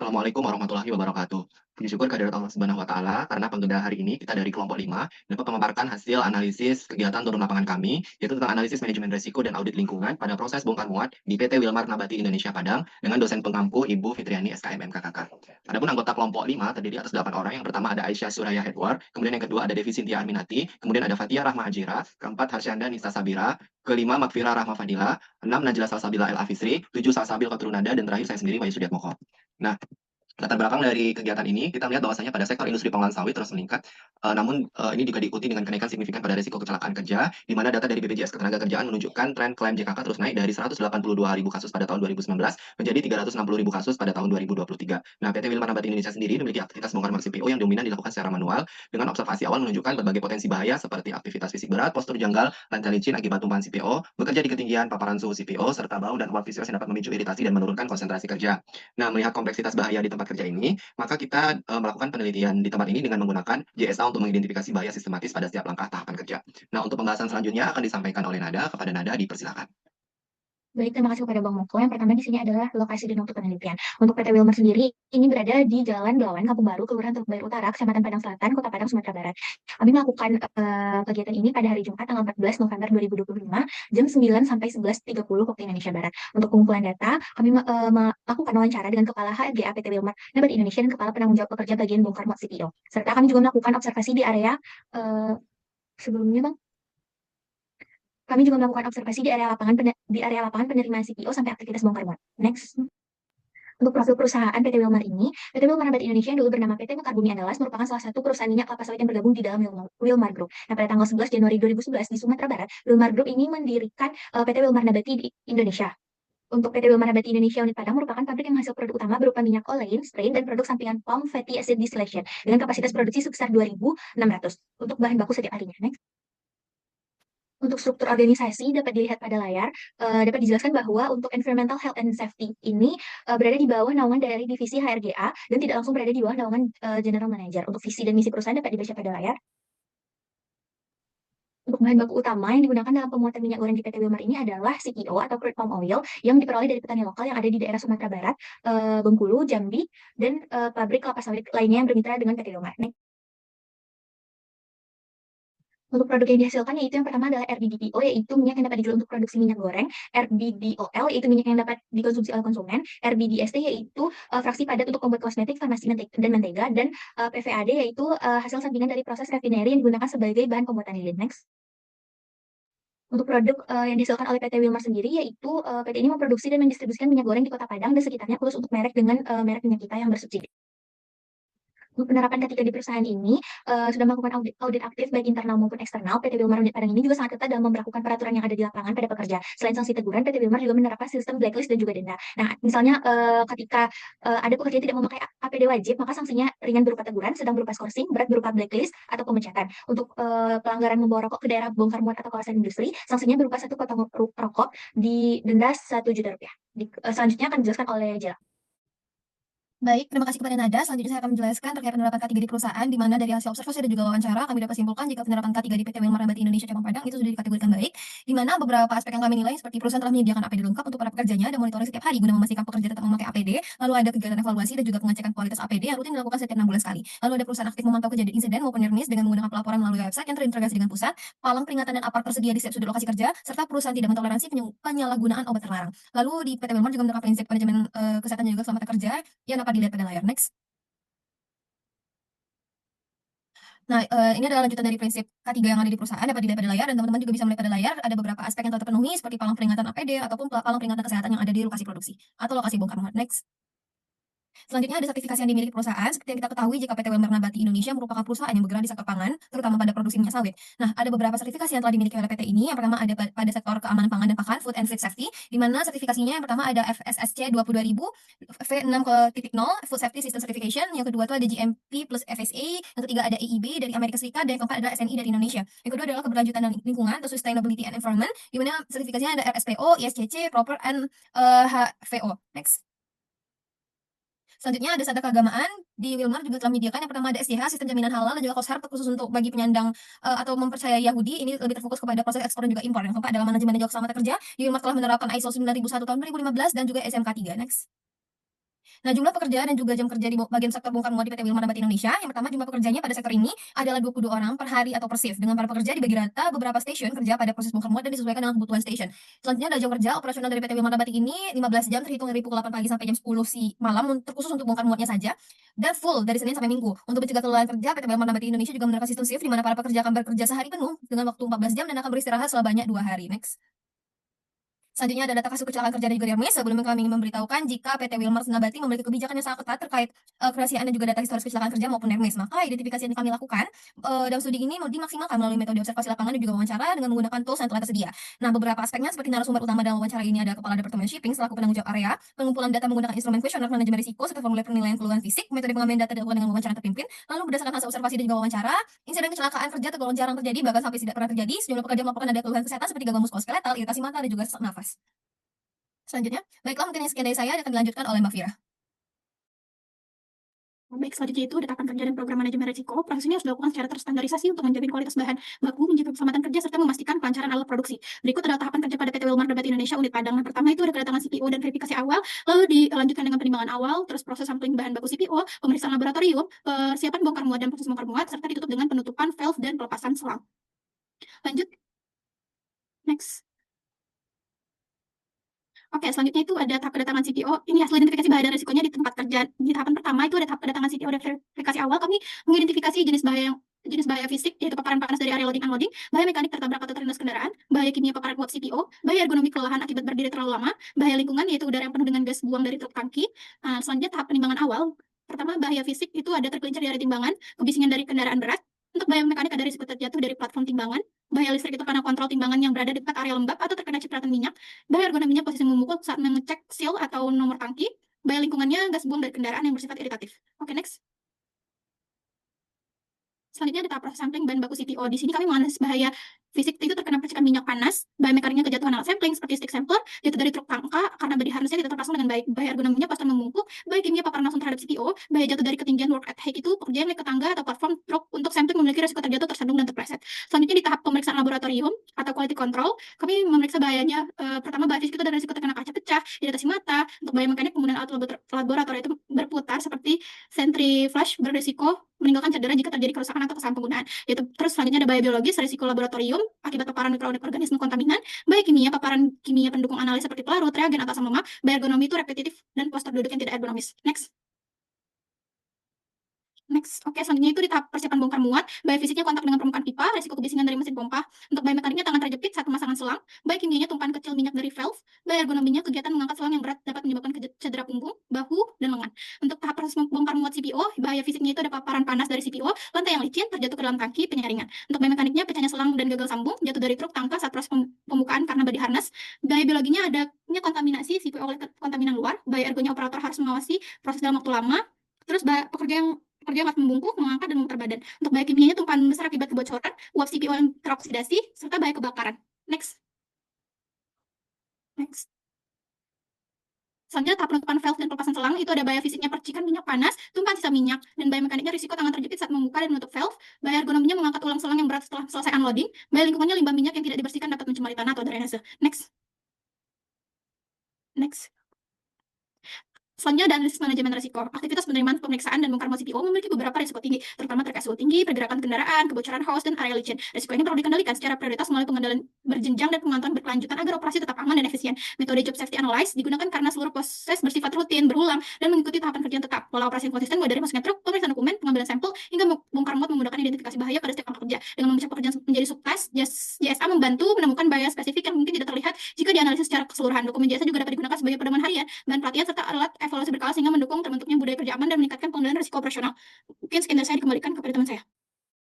Assalamualaikum warahmatullahi wabarakatuh. Puji syukur kehadirat Allah Subhanahu wa Ta'ala, karena penggeda hari ini kita dari kelompok 5 dapat memaparkan hasil analisis kegiatan turun lapangan kami, yaitu tentang analisis manajemen risiko dan audit lingkungan pada proses bongkar muat di PT Wilmar Nabati Indonesia Padang dengan dosen pengampu Ibu Fitriani SKM MKKK. Adapun anggota kelompok 5 terdiri atas 8 orang. Yang pertama ada Aisyah Suraya Edward, kemudian yang kedua ada Devi Sintia Arminati, kemudian ada Fatia Rahma Ajira, keempat Harsyanda Nisa Sabira, kelima Makfira Rahma Fadila, enam Najla Salsabila El Afisri, tujuh Salsabil Kotrunada, dan terakhir saya sendiri Wahyu Sudiatmoko. Nah, latar belakang dari kegiatan ini, kita melihat bahwasanya pada sektor industri pengolahan sawit terus meningkat, namun ini juga diikuti dengan kenaikan signifikan pada risiko kecelakaan kerja, di mana data dari BPJS Ketenagakerjaan menunjukkan tren klaim JKK terus naik dari 182.000 kasus pada tahun 2019 menjadi 360.000 kasus pada tahun 2023. Nah, PT Wilmar Nabati Indonesia sendiri memiliki aktivitas bongkar muat CPO yang dominan dilakukan secara manual, dengan observasi awal menunjukkan berbagai potensi bahaya seperti aktivitas fisik berat, postur janggal, lantai licin akibat tumpahan CPO, bekerja di ketinggian paparan suhu CPO, serta bau dan uap VCOS yang dapat memicu iritasi dan menurunkan konsentrasi kerja. Nah, melihat kompleksitas bahaya di tempat kerja ini, maka kita melakukan penelitian di tempat ini dengan menggunakan JSA untuk mengidentifikasi bahaya sistematis pada setiap langkah tahapan kerja. Nah, untuk pembahasan selanjutnya akan disampaikan oleh Nada. Kepada Nada, dipersilakan. Baik, terima kasih kepada Bang Moko. Yang pertama di sini adalah lokasi dan waktu penelitian. Untuk PT Wilmar sendiri, ini berada di Jalan Belawan, Kampung Baru, Kelurahan Teluk Baru Utara, Kecamatan Padang Selatan, Kota Padang, Sumatera Barat. Kami melakukan kegiatan ini pada hari Jumat, tanggal 14 November 2025, jam 9 sampai 11.30 waktu Indonesia Barat. Untuk pengumpulan data, kami melakukan wawancara dengan Kepala HRGA PT Wilmar Nabati Indonesia dan Kepala Penanggung Jawab Pekerja Bagian Bongkar Muat CPO. Serta kami juga melakukan observasi di area sebelumnya, Bang. Kami juga melakukan observasi di area lapangan penerimaan CPO sampai aktivitas bongkar muat. Next. Untuk profil perusahaan PT Wilmar ini, PT Wilmar Nabati Indonesia yang dulu bernama PT Mekar Bumi Andalas merupakan salah satu perusahaan minyak kelapa sawit yang bergabung di dalam Wilmar Group. Nah, pada tanggal 11 Januari 2011 di Sumatera Barat, Wilmar Group ini mendirikan PT Wilmar Nabati di Indonesia. Untuk PT Wilmar Nabati Indonesia Unit Padang merupakan pabrik yang menghasil produk utama berupa minyak olein, strain, dan produk sampingan palm fatty acid distillation dengan kapasitas produksi sebesar 2.600 untuk bahan baku setiap harinya. Next. Untuk struktur organisasi dapat dilihat pada layar, dapat dijelaskan bahwa untuk environmental health and safety ini berada di bawah naungan dari divisi HRGA dan tidak langsung berada di bawah naungan general manager. Untuk visi dan misi perusahaan dapat dibaca pada layar. Untuk bahan baku utama yang digunakan dalam pemuatan minyak goreng di PT Wilmar ini adalah CPO atau crude palm oil yang diperoleh dari petani lokal yang ada di daerah Sumatera Barat, Bengkulu, Jambi, dan pabrik kelapa sawit lainnya yang bermitra dengan PT Wilmar. Untuk produk yang dihasilkan yaitu yang pertama adalah RBDPO, yaitu minyak yang dapat dijual untuk produksi minyak goreng, RBDOL yaitu minyak yang dapat dikonsumsi oleh konsumen, RBDST yaitu fraksi padat untuk pembuat kosmetik, farmasi dan mentega, dan PVAD yaitu hasil sampingan dari proses rafineri yang digunakan sebagai bahan pembuatan lilin. Next. Untuk produk yang dihasilkan oleh PT Wilmar sendiri yaitu PT ini memproduksi dan mendistribusikan minyak goreng di Kota Padang dan sekitarnya khusus untuk merek dengan merek minyak kita yang bersubsidi. Untuk penerapan ketiga di perusahaan ini sudah melakukan audit aktif baik internal maupun eksternal. PT Wilmar Unit Padang ini juga sangat ketat dalam memperlakukan peraturan yang ada di lapangan pada pekerja. Selain sanksi teguran, PT Wilmar juga menerapkan sistem blacklist dan juga denda. Nah, misalnya ketika ada pekerja tidak memakai APD wajib, maka sanksinya ringan berupa teguran, sedang berupa skorsing, berat berupa blacklist atau pemecatan. Untuk pelanggaran membawa rokok ke daerah bongkar muat atau kawasan industri, sanksinya berupa satu potong rokok di denda 1 juta rupiah. Selanjutnya akan dijelaskan oleh Jela. Baik, terima kasih kepada Nada. Selanjutnya saya akan menjelaskan terkait penerapan K3 di perusahaan, di mana dari hasil observasi dan juga wawancara, kami dapat simpulkan jika penerapan K3 di PT Wilmar Nabati Indonesia Cabang Padang itu sudah dikategorikan baik, di mana beberapa aspek yang kami nilai seperti perusahaan telah menyediakan APD lengkap untuk para pekerjanya dan monitoring setiap hari guna memastikan pekerja tetap memakai APD, lalu ada kegiatan evaluasi dan juga pengecekan kualitas APD yang rutin dilakukan setiap 6 bulan sekali. Lalu ada perusahaan aktif memantau kejadian insiden maupun near miss dengan menggunakan pelaporan melalui website yang terintegrasi dengan pusat, palang peringatan dan apar tersedia di setiap sudut lokasi kerja, serta perusahaan tidak mentoleransi penyalahgunaan obat terlarang. Lalu di PT Wilmar juga menerapkan prinsip manajemen kesehatan dan juga keselamatan kerja yang dapat dilihat pada layar. Next. Nah, ini adalah lanjutan dari prinsip K3 yang ada di perusahaan, dapat dilihat pada layar, dan teman-teman juga bisa melihat pada layar ada beberapa aspek yang telah terpenuhi seperti palang peringatan APD ataupun palang peringatan kesehatan yang ada di lokasi produksi atau lokasi bongkar muat. Next. Selanjutnya ada sertifikasi yang dimiliki perusahaan. Seperti yang kita ketahui, jika PT Wilmar Nabati Indonesia merupakan perusahaan yang bergerak di sektor pangan, terutama pada produksi minyak sawit. Nah, ada beberapa sertifikasi yang telah dimiliki oleh PT ini. Yang pertama ada pada sektor keamanan pangan dan pakan, Food and Feed Safety, di mana sertifikasinya yang pertama ada FSSC 22000, V6.0, Food Safety System Certification. Yang kedua itu ada GMP plus FSA. Yang ketiga ada EIB dari Amerika Serikat, dan yang keempat adalah SNI dari Indonesia. Yang kedua adalah keberlanjutan dan lingkungan atau Sustainability and Environment, di mana sertifikasinya ada RSPO, ISCC, Proper, and HVO. Next. Selanjutnya ada standar keagamaan. Di Wilmar juga telah menyediakan yang pertama ada SJH, sistem jaminan halal, dan juga Koshar khusus untuk bagi penyandang atau mempercayai Yahudi. Ini lebih terfokus kepada proses ekspor dan juga impor. Yang keempat adalah manajemen dan juga keselamatan kerja. Di Wilmar telah menerapkan ISO 9001 tahun 2015 dan juga SMK 3. Next. Nah, jumlah pekerja dan juga jam kerja di bagian sektor bongkar muat di PT Wilmar Nabati Indonesia, yang pertama jumlah pekerjanya pada sektor ini adalah 22 orang per hari atau per shift, dengan para pekerja dibagi rata beberapa stasiun kerja pada proses bongkar muat dan disesuaikan dengan kebutuhan stasiun. Selanjutnya ada jam kerja operasional dari PT Wilmar Nabati ini 15 jam terhitung dari pukul 8 pagi sampai jam 10 malam, terkhusus untuk bongkar muatnya saja, dan full dari Senin sampai Minggu. Untuk mencegah kelelahan kerja, PT Wilmar Nabati Indonesia juga menerapkan sistem shift di mana para pekerja akan bekerja sehari penuh dengan waktu 14 jam dan akan beristirahat sebanyak 2 hari. Next. Selanjutnya ada data kasus kecelakaan kerja dari Geriamis. Sebelumnya kami ingin memberitahukan jika PT Wilmar Nabati memiliki kebijakan yang sangat ketat terkait kerahasiaan dan juga data historis kecelakaan kerja maupun NERMIS. Maka identifikasi yang kami lakukan dalam studi ini dimaksimalkan melalui metode observasi lapangan dan juga wawancara dengan menggunakan tools yang telah tersedia. Nah, beberapa aspeknya seperti narasumber utama dalam wawancara ini ada Kepala Departemen Shipping selaku penanggung jawab area, pengumpulan data menggunakan instrumen kuesioner manajemen risiko serta formulir penilaian keluhan fisik, metode pengambilan data dilakukan dengan wawancara terpimpin, lalu berdasarkan hasil observasi dan juga wawancara, insiden kecelakaan kerja tergolong jarang terjadi bahkan sampai tidak pernah terjadi. Sejumlah pekerja melaporkan ada keluhan kesehatan seperti gangguan muskuloskeletal, iritasi mata dan juga sesak nafas. Selanjutnya, baiklah mungkin yang sekian dari saya akan dilanjutkan oleh Mbak Fira. Baik, selanjutnya itu ada tahapan kerja dan program manajemen risiko. Proses ini harus dilakukan secara terstandarisasi untuk menjamin kualitas bahan baku, menjaga keselamatan kerja, serta memastikan kelancaran alat produksi. Berikut adalah tahapan kerja pada PT Wilmar Nabati Indonesia unit Padang. Yang pertama itu ada kedatangan CPO dan verifikasi awal, lalu dilanjutkan dengan penimbangan awal, terus proses sampling bahan baku CPO, pemeriksaan laboratorium, persiapan bongkar muat dan proses bongkar muat, serta ditutup dengan penutupan valve dan pelepasan selang. Lanjut. Next. Oke, selanjutnya itu ada tahap kedatangan CPO. Ini hasil identifikasi bahaya dan risikonya di tempat kerja. Di tahapan pertama itu ada tahap kedatangan CPO dan verifikasi awal. Kami mengidentifikasi jenis bahaya fisik, yaitu paparan panas dari area loading unloading, bahaya mekanik tertabrak atau terlindas kendaraan, bahaya kimia paparan uap CPO, bahaya ergonomi kelelahan akibat berdiri terlalu lama, bahaya lingkungan yaitu udara yang penuh dengan gas buang dari truk tangki. Selanjutnya tahap penimbangan awal. Pertama, bahaya fisik itu ada tergelincir dari timbangan, kebisingan dari kendaraan berat. Untuk bahaya mekanik ada risiko terjatuh dari platform timbangan. Bahaya listrik itu panel kontrol timbangan yang berada di dekat area lembab atau terkena cipratan minyak. Bahaya ergonominya posisi memukul saat mengecek seal atau nomor tangki. Bahaya lingkungannya gas buang dari kendaraan yang bersifat iritatif. Oke, next. Selanjutnya ada tahap proses sampling bahan baku CPO. Di sini kami menganalisis bahaya fisik itu terkena percikan minyak panas, bahaya mekaniknya kejatuhan alat sampling seperti stick sampler, jatuh dari truk tangka karena body harnessnya tidak terpasang dengan baik, bahaya ergonominya pas membungkuk, bahaya kimia paparan langsung terhadap CPO, bahaya jatuh dari ketinggian work at height itu pekerja yang naik ke tangga atau platform truk untuk sampling memiliki risiko terjatuh, tersandung dan terpleset. Selanjutnya di tahap pemeriksaan laboratorium atau quality control, kami memeriksa bahayanya. Pertama, bahaya fisik itu ada risiko terkena kaca pecah, iritasi mata. Untuk bahaya mekanik, penggunaan alat laboratorium itu berputar seperti centrifuge berisiko meninggalkan cedera jika terjadi kerusakan atau kesalahan penggunaan. Terus selanjutnya ada bahaya biologis, risiko laboratorium akibat paparan mikroorganisme kontaminan, bahaya kimia, paparan kimia pendukung analis seperti pelarut, reagen atau asam lemak, bahaya ergonomi itu repetitif dan postur duduk yang tidak ergonomis. Next. Oke, selanjutnya itu di tahap persiapan bongkar muat, bahaya fisiknya kontak dengan permukaan pipa, risiko kebisingan dari mesin pompa. Untuk bahaya mekaniknya tangan terjepit saat pemasangan selang, bahaya kimianya tumpahan kecil minyak dari valve, bahaya ergonominya kegiatan mengangkat selang yang berat dapat menyebabkan cedera punggung, bahu, dan lengan. Untuk tahap proses bongkar muat CPO, bahaya fisiknya itu ada paparan panas dari CPO, lantai yang licin, terjatuh ke dalam tangki, penyaringan. Untuk bahaya mekaniknya pecahnya selang dan gagal sambung, jatuh dari truk tangka saat proses pembukaan karena body harness. Bahaya biologinya adanya kontaminasi CPO oleh kontaminan luar, bahaya ergonya operator harus mengawasi proses dalam waktu lama. Terus pekerja yang akan membungkuk, mengangkat, dan memutar badan. Untuk bahaya kimianya tumpahan besar akibat kebocoran, uap CPO yang teroksidasi, serta bahaya kebakaran. Next. Selanjutnya tahap penutupan valve dan pelepasan selang itu ada bahaya fisiknya percikan minyak panas, tumpahan sisa minyak, dan bahaya mekaniknya risiko tangan terjepit saat membuka dan menutup valve, bahaya ergonominya mengangkat ulang selang yang berat setelah selesai unloading, bahaya lingkungannya limbah minyak yang tidak dibersihkan dapat mencemari tanah atau drainase. Next. Selanjutnya ada analisis manajemen risiko. Aktivitas penerimaan pemeriksaan dan bongkar muat CPO memiliki beberapa risiko tinggi, terutama terkait suhu tinggi, pergerakan kendaraan, kebocoran hose, dan area licin. Risiko ini perlu dikendalikan secara prioritas melalui pengendalian berjenjang dan pemantauan berkelanjutan agar operasi tetap aman dan efisien. Metode Job Safety Analysis digunakan karena seluruh proses bersifat rutin, berulang, dan mengikuti tahapan kerja yang tetap. Pola operasi yang konsisten mulai dari masuknya truk, pemeriksaan dokumen, pengambilan sampel, hingga bongkar muat memudahkan identifikasi bahaya pada setiap angka kerja. Dengan memecah pekerjaan menjadi subtask, JSA membantu menemukan bahaya spesifik yang mungkin tidak terlihat jika dianalisis secara keseluruhan. Dokumen JSA juga dapat digunakan sebagai pedoman harian, bahan pelatihan, serta alat evaluasi berkala sehingga mendukung terbentuknya budaya kerja aman dan meningkatkan pengendalian risiko operasional. Mungkin sekian dari saya, dikembalikan kepada teman saya.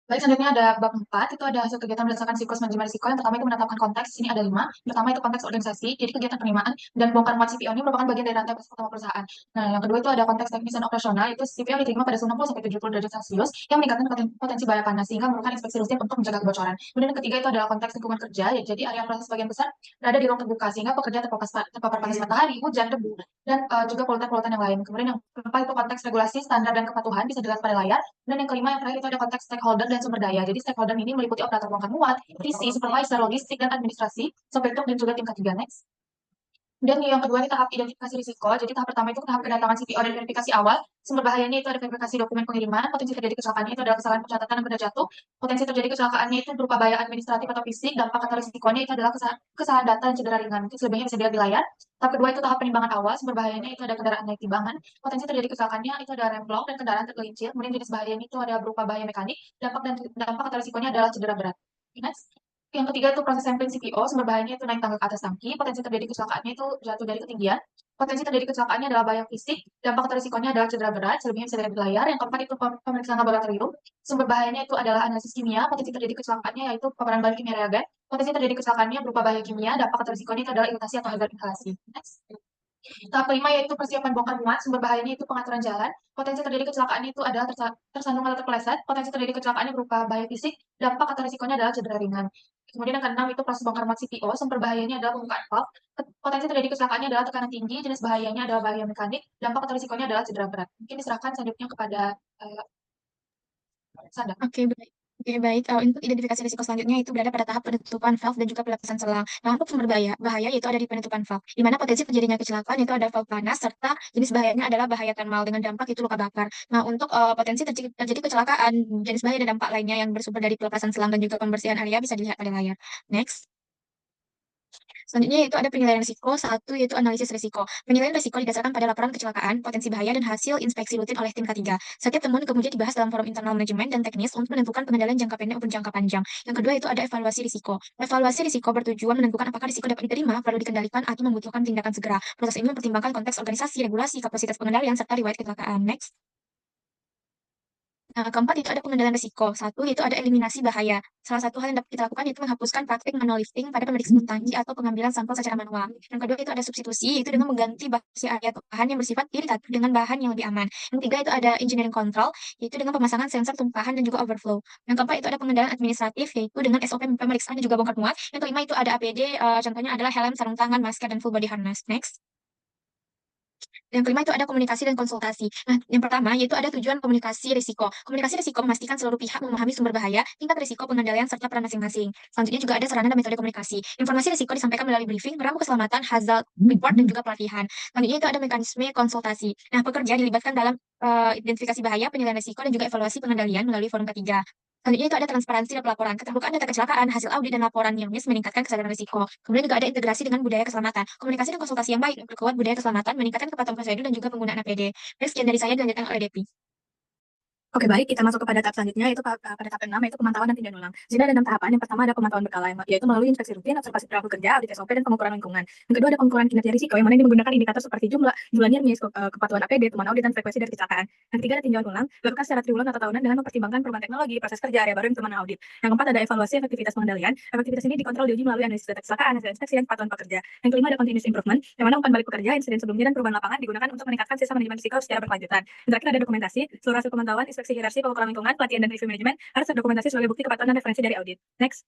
Baik, selanjutnya ada bab 4, itu ada hasil kegiatan berdasarkan siklus manajemen risiko. Yang pertama itu menetapkan konteks, sini ada 5. Pertama itu konteks organisasi, jadi kegiatan penerimaan dan bongkar muat CPO ini merupakan bagian dari rantai utama perusahaan. Nah, yang kedua itu ada konteks teknis dan operasional, itu CPO diterima pada suhu 60-70 derajat Celcius yang meningkatkan potensi bahaya panas sehingga memerlukan inspeksi rutin untuk menjaga kebocoran. Kemudian yang ketiga itu adalah konteks lingkungan kerja, ya, jadi area proses sebagian besar berada di ruang terbuka sehingga pekerja terpapar panas matahari, hujan, debu, dan juga polutan-polutan yang lain. Kemudian yang keempat itu konteks regulasi, standar, dan kepatuhan bisa dilihat pada layar. Dan yang kelima, yang terakhir itu ada konteks stakeholder dan sumber daya. Jadi stakeholder ini meliputi operator bongkar muat, PC, supervisor, logistik, dan administrasi, sopir truk, dan juga tim ketiga. Next. Dan yang kedua ini tahap identifikasi risiko. Jadi tahap pertama itu tahap kedatangan CPO dan verifikasi awal. Sumber bahayanya itu ada verifikasi dokumen pengiriman, potensi terjadi kecelakaannya itu adalah kesalahan pencatatan dan benda jatuh. Potensi terjadi kecelakaannya itu berupa bahaya administratif atau fisik, dampak atau risikonya itu adalah kesalahan data dan cedera ringan. Itu selebihnya bisa dilihat di layar. Tahap kedua itu tahap penimbangan awal. Sumber bahayanya itu ada kendaraan naik timbangan. Potensi terjadi kecelakaannya itu ada remblong dan kendaraan tergelincir. Kemudian jenis bahayanya itu ada berupa bahaya mekanik, dampak atau risikonya adalah cedera berat. Next. Yang ketiga itu proses sampling CPO, sumber bahayanya itu naik tangga ke atas tangki, potensi terjadi kecelakaannya itu jatuh dari ketinggian, potensi terjadi kecelakaannya adalah bahaya fisik, dampak atau risikonya adalah cedera berat, selebihnya bisa dilihat di layar. Yang keempat itu pemeriksaan laboratorium, sumber bahayanya itu adalah analisis kimia, potensi terjadi kecelakaannya yaitu paparan balik kimia reagen, potensi terjadi kecelakaannya berupa bahaya kimia, dampak atau risikonya itu adalah iritasi atau hazard inhalasi. Next. Tahap kelima yaitu persiapan bongkar muat, sumber bahayanya itu pengaturan jalan, potensi terjadi kecelakaan itu adalah tersandung atau terpeleset, potensi terjadi kecelakaannya berupa bahaya fisik, dampak atau risikonya adalah cedera ringan. Kemudian yang keenam itu proses bongkar muat CPO, sumber bahayanya adalah pembukaan valve, potensi terjadi kecelakaannya adalah tekanan tinggi, jenis bahayanya adalah bahaya mekanik, dampak atau risikonya adalah cedera berat. Mungkin diserahkan selanjutnya kepada Sandra. Oke, baik. Oke, baik. Untuk identifikasi risiko selanjutnya itu berada pada tahap penutupan valve dan juga pelepasan selang. Nah, untuk sumber bahaya itu ada di penutupan valve, di mana potensi terjadinya kecelakaan itu ada valve panas, serta jenis bahayanya adalah bahaya thermal dengan dampak itu luka bakar. Nah, untuk potensi terjadi kecelakaan, jenis bahaya dan dampak lainnya yang bersumber dari pelepasan selang dan juga pembersihan area bisa dilihat pada layar. Next. Selanjutnya yaitu ada penilaian risiko, satu yaitu analisis risiko. Penilaian risiko didasarkan pada laporan kecelakaan, potensi bahaya, dan hasil inspeksi rutin oleh tim K3. Setiap temuan kemudian dibahas dalam forum internal manajemen dan teknis untuk menentukan pengendalian jangka pendek maupun jangka panjang. Yang kedua itu ada evaluasi risiko. Evaluasi risiko bertujuan menentukan apakah risiko dapat diterima, perlu dikendalikan, atau membutuhkan tindakan segera. Proses ini mempertimbangkan konteks organisasi, regulasi, kapasitas pengendalian, serta riwayat kecelakaan. Next. Nah, keempat itu ada pengendalian risiko. Satu, yaitu ada eliminasi bahaya. Salah satu hal yang dapat kita lakukan yaitu menghapuskan praktik manual lifting pada pemeriksaan tangki atau pengambilan sampel secara manual. Yang kedua itu ada substitusi, yaitu dengan mengganti basi area atau bahan yang bersifat iritatif dengan bahan yang lebih aman. Yang ketiga itu ada engineering control, yaitu dengan pemasangan sensor tumpahan dan juga overflow. Yang keempat itu ada pengendalian administratif, yaitu dengan SOP pemeriksaan dan juga bongkar muat. Yang kelima itu ada APD, contohnya adalah helm, sarung tangan, masker, dan full body harness. Next. Yang kelima itu ada komunikasi dan konsultasi. Nah, yang pertama yaitu ada tujuan komunikasi risiko. Komunikasi risiko memastikan seluruh pihak memahami sumber bahaya, tingkat risiko pengendalian, serta peran masing-masing. Selanjutnya juga ada sarana dan metode komunikasi. Informasi risiko disampaikan melalui briefing, rambu keselamatan, hazard report, dan juga pelatihan. Selanjutnya itu ada mekanisme konsultasi. Nah, pekerja dilibatkan dalam identifikasi bahaya, penilaian risiko, dan juga evaluasi pengendalian melalui forum ketiga. Selanjutnya itu ada transparansi dan pelaporan. Keterbukaan data kecelakaan, hasil audit, dan laporan Nearmiss meningkatkan kesadaran risiko. Kemudian juga ada integrasi dengan budaya keselamatan. Komunikasi dan konsultasi yang baik memperkuat budaya keselamatan, meningkatkan kepatuhan prosedur, dan juga penggunaan APD. Sekian dari saya, dilanjutkan oleh Depi. Oke, baik. Kita masuk kepada tahap selanjutnya, yaitu pada tahap ke-6, yaitu pemantauan dan tindak ulang. Di sini ada 6 tahapan. Yang pertama ada pemantauan berkala, yaitu melalui inspeksi rutin, observasi perilaku kerja, audit SOP, dan pengukuran lingkungan. Yang kedua ada pengukuran kinerja risiko, yang mana ini menggunakan indikator seperti jumlah Nearmiss, kepatuhan APD, temuan audit, dan frekuensi dari kecelakaan. Yang ketiga ada tinjauan ulang, dilakukan secara triwulan atau tahunan dengan mempertimbangkan perubahan teknologi, proses kerja, area baru, dan temuan audit. Yang keempat ada evaluasi efektivitas pengendalian. Efektivitas ini dikontrol diuji melalui analisis data kecelakaan, hasil inspeksi, dan kepatuhan pekerja. Yang kelima ada continuous improvement, yang mana umpan balik pekerja, insiden sebelumnya, dan perubahan lapangan digunakan untuk meningkatkan sistem manajemen risiko secara berkelanjutan. Yang terakhir ada dokumentasi, seluruh hasil pemantauan, inspeksi hierarki, pengukuran lingkungan, pelatihan, dan review manajemen harus terdokumentasi sebagai bukti kepatuhan dan referensi dari audit. Next.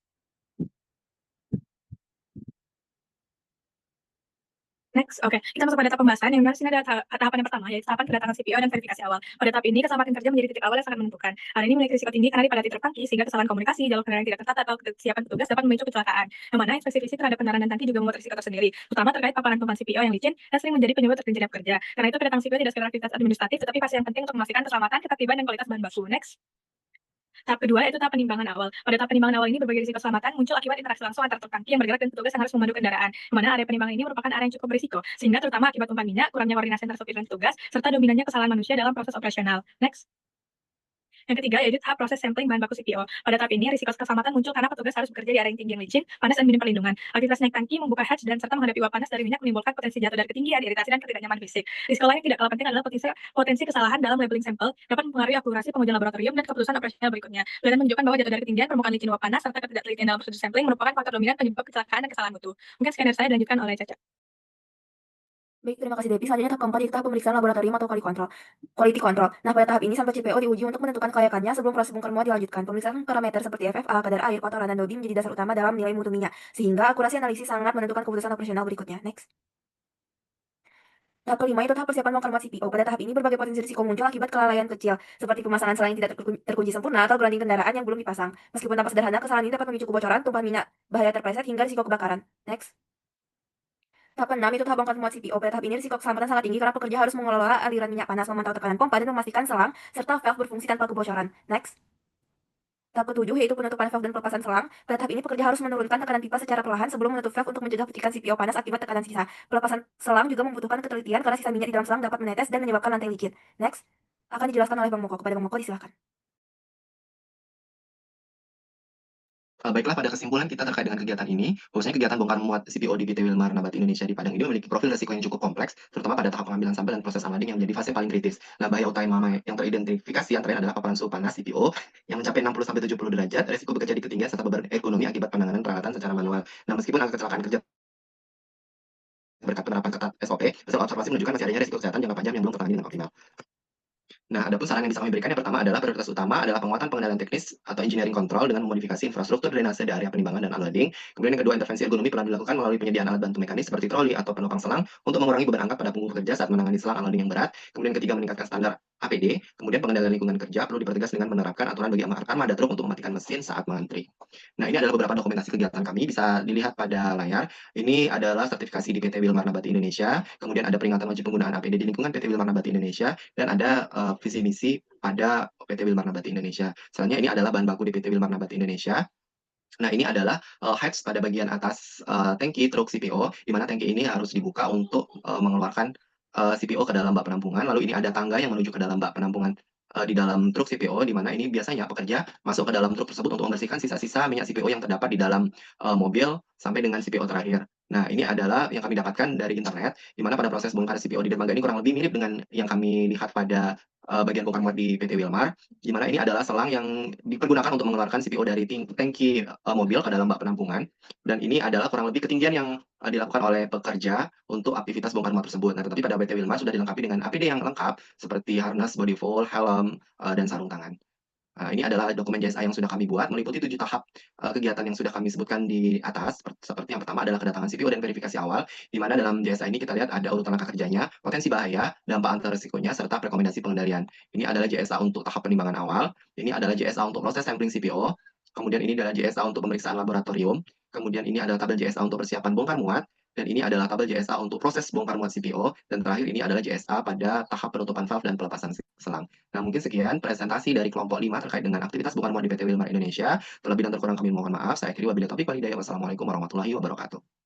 Oke. Kita masuk pada tahap pembahasan, yang mana sini ada tahapan yang pertama, yaitu tahapan kedatangan CPO dan verifikasi awal. Pada tahap ini, keselamatan kerja menjadi titik awal yang sangat menentukan. Hal ini memiliki risiko tinggi karena dipadati truk tangki, sehingga kesalahan komunikasi, jalur kendaraan yang tidak ketat, atau kesiapan petugas dapat memicu kecelakaan. Yang mana inspeksi fisik terhadap kendaraan dan tangki juga membuat risiko tersendiri, terutama terkait paparan tumpahan CPO yang licin dan sering menjadi penyebab tergelincirnya pekerja. Karena itu, kedatangan CPO tidak sekedar aktivitas administratif, tetapi fase yang penting untuk memastikan keselamatan, ketertiban, dan kualitas bahan baku. Next. Tahap kedua yaitu tahap penimbangan awal. Pada tahap penimbangan awal ini berbagai risiko keselamatan muncul akibat interaksi langsung antar truk tangki yang bergerak dan petugas yang harus memandu kendaraan. Di mana area penimbangan ini merupakan area yang cukup berisiko, sehingga terutama akibat tumpahan minyak, kurangnya koordinasi antar sopir dan petugas, serta dominannya kesalahan manusia dalam proses operasional. Next. Yang ketiga yaitu tahap proses sampling bahan baku CPO. Pada tahap ini risiko keselamatan muncul karena petugas harus bekerja di area yang tinggi yang licin, panas, dan minim perlindungan. Aktivitas naik tangki, membuka hatch, dan serta menghadapi uap panas dari minyak menimbulkan potensi jatuh dari ketinggian, iritasi, dan ketidaknyamanan fisik. Risiko lain yang tidak kalah penting adalah potensi kesalahan dalam labeling sampel dapat mempengaruhi akurasi pengujian laboratorium dan keputusan operasional berikutnya. Penelitian menunjukkan bahwa jatuh dari ketinggian, permukaan licin, uap panas, serta ketidaktelitian dalam prosedur sampling merupakan faktor dominan penyebab kecelakaan dan kesalahan mutu. Mungkin sekian dari saya, dilanjutkan oleh Caca. Baik, terima kasih Depi. Selanjutnya tahap keempat yaitu tahap pemeriksaan laboratorium atau quality control. Nah, pada tahap ini sampel CPO diuji untuk menentukan kelayakannya sebelum proses bongkar muat dilanjutkan. Pemeriksaan parameter seperti FFA, kadar air, kotoran, dan dodi menjadi dasar utama dalam nilai mutu minyak, sehingga akurasi analisis sangat menentukan keputusan operasional berikutnya. Next. Tahap kelima itu tahap persiapan bongkar muat CPO. Pada tahap ini berbagai potensi risiko muncul akibat kelalaian kecil, seperti pemasangan selang yang tidak terkunci sempurna atau grounding kendaraan yang belum dipasang. Meskipun tampak sederhana, kesalahan ini dapat memicu kebocoran, tumpahan minyak, bahaya terpleset, hingga risiko kebakaran. Next. Tahap ke-6 itu tahap bongkar muat CPO. Pada tahap ini risiko keselamatan sangat tinggi karena pekerja harus mengelola aliran minyak panas, memantau tekanan pompa, dan memastikan selang serta valve berfungsi tanpa kebocoran. Next. Tahap ke-7 yaitu penutupan valve dan pelepasan selang. Pada tahap ini pekerja harus menurunkan tekanan pipa secara perlahan sebelum menutup valve untuk mencegah petikan CPO panas akibat tekanan sisa. Pelepasan selang juga membutuhkan ketelitian karena sisa minyak di dalam selang dapat menetes dan menyebabkan lantai likit. Next. Akan dijelaskan oleh Bang Moko. Kepada Bang Moko disilahkan. Baiklah, pada kesimpulan kita terkait dengan kegiatan ini, bahwasanya kegiatan bongkar muat CPO di PT Wilmar Nabati Indonesia di Padang ini memiliki profil risiko yang cukup kompleks, terutama pada tahap pengambilan sampel dan proses unloading yang menjadi fase paling kritis. Nah, bahaya utama yang teridentifikasi antara lain adalah paparan suhu panas CPO yang mencapai 60-70 derajat, risiko bekerja di ketinggian serta beban ekonomi akibat penanganan peralatan secara manual. Nah, meskipun angka kecelakaan kerja berkat penerapan ketat SOP, hasil observasi menunjukkan masih adanya risiko kesehatan jangka panjang yang belum tertangani dengan optimal. Nah, adapun saran yang bisa kami berikan yang pertama adalah prioritas utama adalah penguatan pengendalian teknis atau engineering control dengan memodifikasi infrastruktur drainase di area penimbangan dan unloading. Kemudian yang kedua, intervensi ergonomi perlu dilakukan melalui penyediaan alat bantu mekanis seperti troli atau penopang selang untuk mengurangi beban angkat pada punggung pekerja saat menangani selang unloading yang berat. Kemudian ketiga, meningkatkan standar APD. Kemudian pengendalian lingkungan kerja perlu dipertegas dengan menerapkan aturan bagi armada truk untuk mematikan mesin saat mengantri. Nah, ini adalah beberapa dokumentasi kegiatan kami, bisa dilihat pada layar. Ini adalah sertifikasi di PT Wilmar Nabati Indonesia, kemudian ada peringatan wajib penggunaan APD di lingkungan PT Wilmar Nabati Indonesia, dan ada visi misi pada PT Wilmar Nabati Indonesia. Selanjutnya ini adalah bahan baku di PT Wilmar Nabati Indonesia. Nah, ini adalah heads pada bagian atas tangki truk CPO, di mana tangki ini harus dibuka untuk mengeluarkan CPO ke dalam bak penampungan. Lalu ini ada tangga yang menuju ke dalam bak penampungan di dalam truk CPO, di mana ini biasanya pekerja masuk ke dalam truk tersebut untuk membersihkan sisa-sisa minyak CPO yang terdapat di dalam mobil sampai dengan CPO terakhir. Nah, ini adalah yang kami dapatkan dari internet, di mana pada proses bongkar CPO di dermaga ini kurang lebih mirip dengan yang kami lihat pada bagian bongkar muat di PT Wilmar, di mana ini adalah selang yang dipergunakan untuk mengeluarkan CPO dari tangki mobil ke dalam bak penampungan, dan ini adalah kurang lebih ketinggian yang dilakukan oleh pekerja untuk aktivitas bongkar muat tersebut. Nah, tetapi pada PT Wilmar sudah dilengkapi dengan APD yang lengkap seperti harness, body fold, helm, dan sarung tangan. Ini adalah dokumen JSA yang sudah kami buat, meliputi 7 tahap kegiatan yang sudah kami sebutkan di atas. Seperti yang pertama adalah kedatangan CPO dan verifikasi awal, di mana dalam JSA ini kita lihat ada urutan langkah kerjanya, potensi bahaya, dampak antar risikonya, serta rekomendasi pengendalian. Ini adalah JSA untuk tahap penimbangan awal, ini adalah JSA untuk proses sampling CPO, kemudian ini adalah JSA untuk pemeriksaan laboratorium, kemudian ini adalah tabel JSA untuk persiapan bongkar muat, dan ini adalah tabel JSA untuk proses bongkar muat CPO, dan terakhir ini adalah JSA pada tahap penutupan valve dan pelepasan selang. Nah, mungkin sekian presentasi dari kelompok 5 terkait dengan aktivitas bongkar muat di PT Wilmar Indonesia. Terlebih dan terkurang kami mohon maaf. Saya akhiri wabillahi taufiq walhidayah. Wassalamualaikum warahmatullahi wabarakatuh.